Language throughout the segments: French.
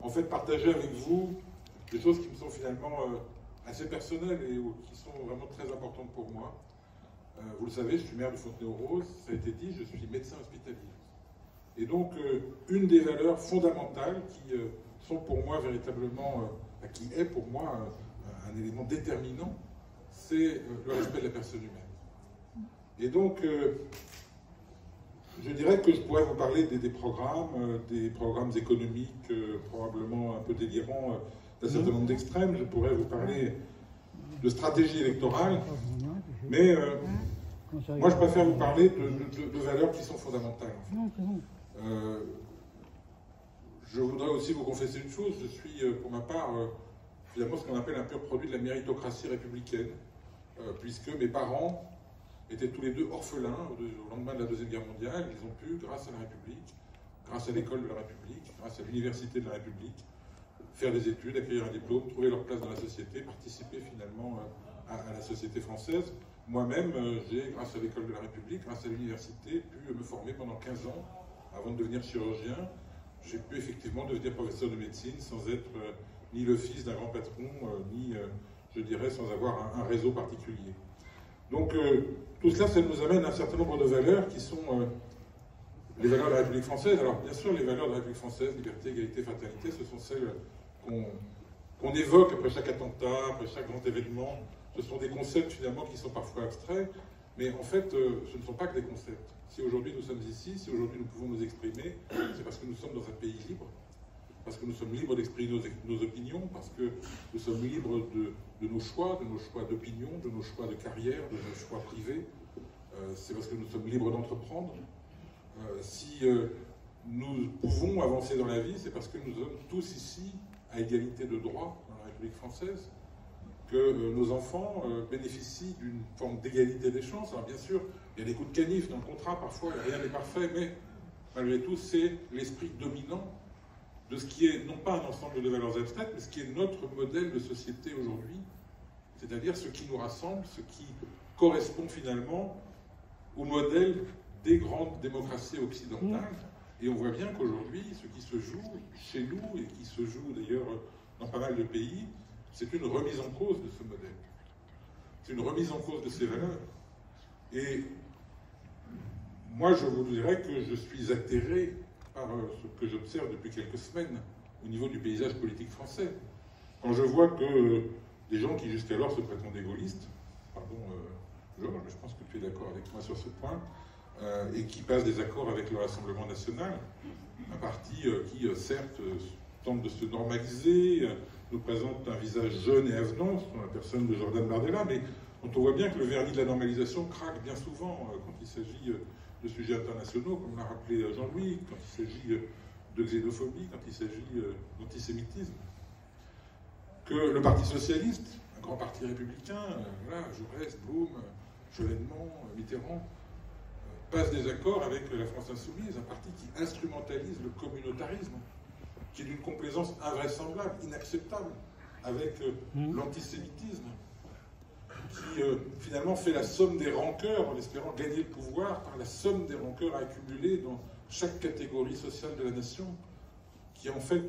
en fait partager avec vous des choses qui me sont finalement assez personnelles et qui sont vraiment très importantes pour moi. Vous le savez, je suis maire de Fontenay-aux-Roses, ça a été dit, je suis médecin hospitalier. Et donc, une des valeurs fondamentales qui sont pour moi véritablement, qui est pour moi un élément déterminant, c'est le respect de la personne humaine. Et donc, je dirais que je pourrais vous parler des programmes économiques probablement un peu délirants d'un certain nombre d'extrêmes. Je pourrais vous parler de stratégie électorale, mais moi je préfère vous parler de valeurs qui sont fondamentales. Je voudrais aussi vous confesser une chose, je suis pour ma part finalement ce qu'on appelle un pur produit de la méritocratie républicaine, puisque mes parents étaient tous les deux orphelins au lendemain de la Deuxième Guerre mondiale. Ils ont pu, grâce à la République, grâce à l'école de la République, grâce à l'université de la République, faire des études, acquérir un diplôme, trouver leur place dans la société, participer finalement à la société française. Moi-même, j'ai, grâce à l'école de la République, grâce à l'université, pu me former pendant 15 ans avant de devenir chirurgien. J'ai pu effectivement devenir professeur de médecine sans être ni le fils d'un grand patron, ni, je dirais, sans avoir un réseau particulier. Donc, tout cela, ça nous amène à un certain nombre de valeurs qui sont les valeurs de la République française. Alors, bien sûr, les valeurs de la République française, liberté, égalité, fraternité, ce sont celles qu'on évoque après chaque attentat, après chaque grand événement. Ce sont des concepts, finalement, qui sont parfois abstraits, mais en fait, ce ne sont pas que des concepts. Si aujourd'hui nous sommes ici, si aujourd'hui nous pouvons nous exprimer, c'est parce que nous sommes dans un pays libre, parce que nous sommes libres d'exprimer nos opinions, parce que nous sommes libres de nos choix d'opinion, de nos choix de carrière, de nos choix privés. C'est parce que nous sommes libres d'entreprendre. Si nous pouvons avancer dans la vie, c'est parce que nous sommes tous ici à égalité de droits dans la République française, que nos enfants bénéficient d'une forme d'égalité des chances. Alors bien sûr, il y a des coups de canif dans le contrat, parfois, rien n'est parfait, mais malgré tout, c'est l'esprit dominant de ce qui est, non pas un ensemble de valeurs abstraites, mais ce qui est notre modèle de société aujourd'hui, c'est-à-dire ce qui nous rassemble, ce qui correspond finalement au modèle des grandes démocraties occidentales. Et on voit bien qu'aujourd'hui, ce qui se joue chez nous, et qui se joue d'ailleurs dans pas mal de pays, c'est une remise en cause de ce modèle. C'est une remise en cause de ces valeurs. Et moi, je vous dirais que je suis atterré par ce que j'observe depuis quelques semaines au niveau du paysage politique français. Quand je vois que des gens qui jusqu'alors se prétendaient gaullistes, pardon Georges, je pense que tu es d'accord avec moi sur ce point, et qui passent des accords avec le Rassemblement national, un parti qui, certes, tente de se normaliser, nous présente un visage jeune et avenant, dans la personne de Jordan Bardella, mais dont on voit bien que le vernis de la normalisation craque bien souvent quand il s'agit de sujets internationaux, comme l'a rappelé Jean-Louis, quand il s'agit de xénophobie, quand il s'agit d'antisémitisme. Que le Parti socialiste, un grand parti républicain, voilà, Jaurès, Blum, Chevènement, Mitterrand, passe des accords avec la France Insoumise, un parti qui instrumentalise le communautarisme, qui est d'une complaisance invraisemblable, inacceptable, avec l'antisémitisme, qui finalement fait la somme des rancœurs en espérant gagner le pouvoir par la somme des rancœurs accumulées dans chaque catégorie sociale de la nation, qui en fait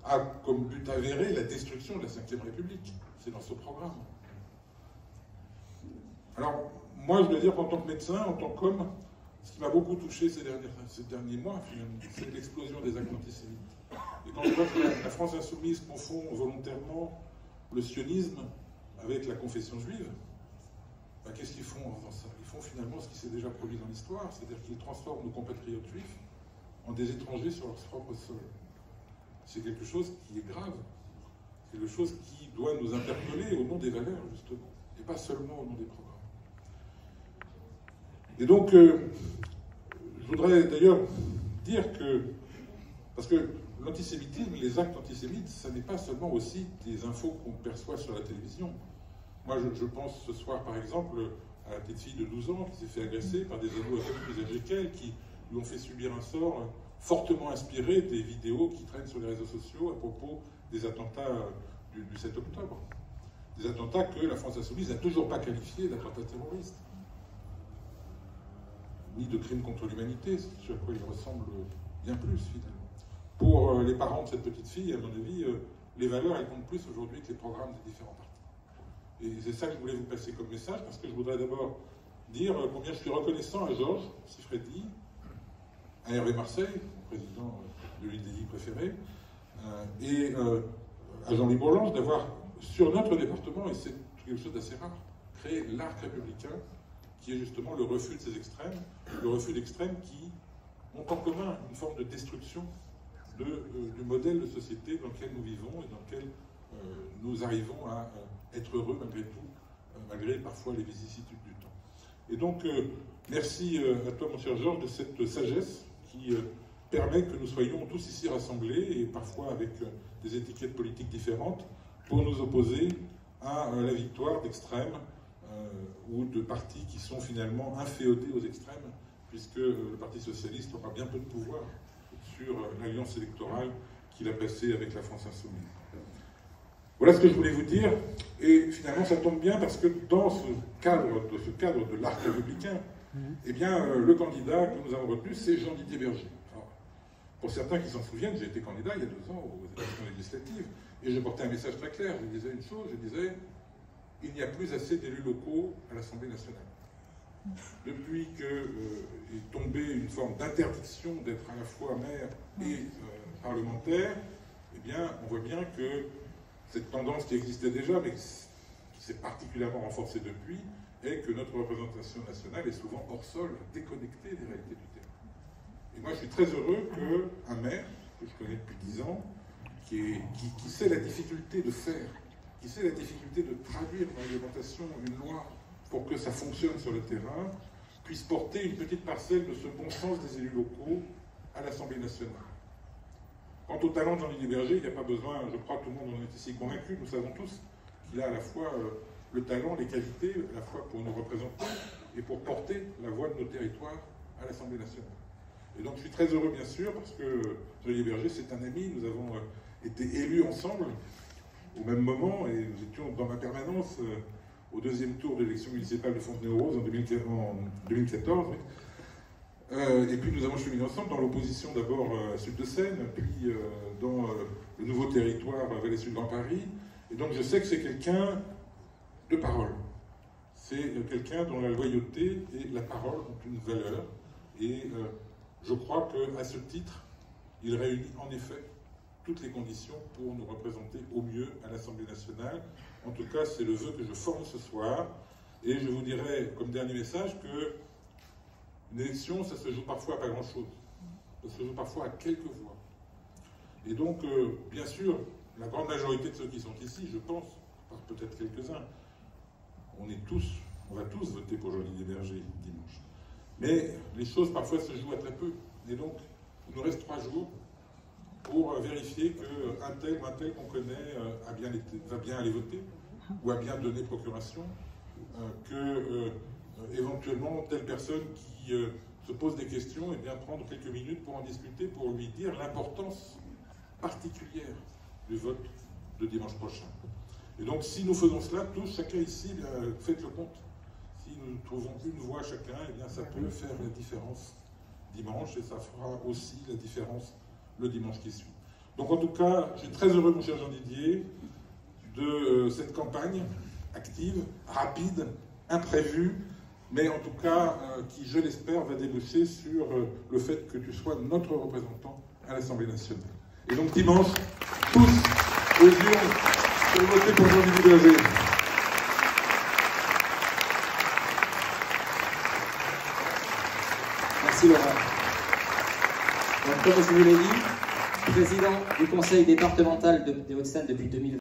a comme but avéré la destruction de la Ve République. C'est dans ce programme. Alors, moi, je dois dire qu'en tant que médecin, en tant qu'homme, ce qui m'a beaucoup touché ces derniers mois, finalement, c'est l'explosion des actes antisémites. Et quand je vois que la France insoumise confond volontairement le sionisme avec la confession juive, ben, qu'est-ce qu'ils font en faisant ça? Ils font finalement ce qui s'est déjà produit dans l'histoire, c'est-à-dire qu'ils transforment nos compatriotes juifs en des étrangers sur leur propre sol. C'est quelque chose qui est grave, c'est quelque chose qui doit nous interpeller au nom des valeurs, justement, et pas seulement au nom des programmes. Et donc, je voudrais d'ailleurs dire que, parce que l'antisémitisme, les actes antisémites, ça n'est pas seulement aussi des infos qu'on perçoit sur la télévision. Moi, je pense ce soir, par exemple, à la petite fille de 12 ans qui s'est fait agresser par des ados à peine plus âgés qu'elle, qui lui ont fait subir un sort fortement inspiré des vidéos qui traînent sur les réseaux sociaux à propos des attentats du 7 octobre. Des attentats que la France Insoumise n'a toujours pas qualifiés d'attentats terroristes, ni de crimes contre l'humanité, ce à quoi ils ressemblent bien plus, finalement. pour les parents de cette petite fille, à mon avis, les valeurs, elles comptent plus aujourd'hui que les programmes des différents partis. Et c'est ça que je voulais vous passer comme message, parce que je voudrais d'abord dire combien je suis reconnaissant à Georges Siffredi, à Hervé Marseille, mon président de l'UDI préféré, et à Jean-Louis Bourlange d'avoir, sur notre département, et c'est quelque chose d'assez rare, créé l'arc républicain, qui est justement le refus de ces extrêmes, le refus d'extrêmes qui ont en commun une forme de destruction du modèle de société dans lequel nous vivons et dans lequel nous arrivons à être heureux malgré tout, malgré parfois les vicissitudes du temps. Et donc, merci à toi, mon cher Georges, de cette sagesse qui permet que nous soyons tous ici rassemblés, et parfois avec des étiquettes politiques différentes, pour nous opposer à la victoire d'extrêmes ou de partis qui sont finalement inféodés aux extrêmes, puisque le Parti socialiste aura bien peu de pouvoir sur l'alliance électorale qu'il a passée avec la France insoumise. Voilà ce que je voulais vous dire, et finalement ça tombe bien parce que dans ce cadre de l'arc républicain, eh bien, le candidat que nous avons retenu, c'est Jean-Didier Berger. Alors, pour certains qui s'en souviennent, j'ai été candidat il y a 2 ans aux élections législatives, et je portais un message très clair. Je disais une chose, je disais, il n'y a plus assez d'élus locaux à l'Assemblée nationale. Depuis est tombée une forme d'interdiction d'être à la fois maire et parlementaire, eh bien, on voit bien que cette tendance qui existait déjà, mais qui s'est particulièrement renforcée depuis, est que notre représentation nationale est souvent hors sol, déconnectée des réalités du terrain. Et moi, je suis très heureux qu'un maire, que je connais depuis 10 ans, qui sait la difficulté de faire, qui sait la difficulté de traduire une réglementation, une loi, pour que ça fonctionne sur le terrain, puisse porter une petite parcelle de ce bon sens des élus locaux à l'Assemblée nationale. Quant au talent de Jean-Didier Berger, il n'y a pas besoin, je crois que tout le monde en est ici convaincu, nous savons tous qu'il a à la fois le talent, les qualités, à la fois pour nous représenter et pour porter la voix de nos territoires à l'Assemblée nationale. Et donc je suis très heureux, bien sûr, parce que Jean-Didier Berger, c'est un ami, nous avons été élus ensemble au même moment, et nous étions dans ma permanence au 2e tour de l'élection municipale de Fontenay-aux-Roses en 2014. Et puis nous avons cheminé ensemble dans l'opposition d'abord à Sud-de-Seine, puis dans le nouveau territoire Vallée-Sud-Grand Paris. Et donc je sais que c'est quelqu'un de parole. C'est quelqu'un dont la loyauté et la parole ont une valeur. Et je crois qu'à ce titre, il réunit en effet toutes les conditions pour nous représenter au mieux à l'Assemblée nationale. En tout cas, c'est le vœu que je forme ce soir. Et je vous dirai, comme dernier message, que une élection, ça se joue parfois à pas grand-chose. Ça se joue parfois à quelques voix. Et donc, bien sûr, la grande majorité de ceux qui sont ici, je pense, par peut-être quelques-uns, on va tous voter pour Jean-Didier Berger dimanche. Mais les choses parfois se jouent à très peu. Et donc, il nous reste 3 jours pour vérifier qu'un tel ou un tel qu'on connaît va bien aller voter, ou a bien donné procuration, éventuellement telle personne qui se pose des questions, et bien prendre quelques minutes pour en discuter, pour lui dire l'importance particulière du vote de dimanche prochain. Et donc si nous faisons cela, tous, chacun ici, bien, faites le compte. Si nous trouvons une voix chacun, et bien ça peut faire la différence dimanche, et ça fera aussi la différence le dimanche qui suit. Donc en tout cas, je suis très heureux, mon cher Jean-Didier, de cette campagne active, rapide, imprévue, mais en tout cas qui, je l'espère, va déboucher sur le fait que tu sois notre représentant à l'Assemblée nationale. Et donc dimanche, tous aux urnes pour voter pour Jean-Didier Berger. Merci Laurent. Donc, comme je vous l'ai dit, président du conseil départemental des Hauts-de-Seine depuis 2020.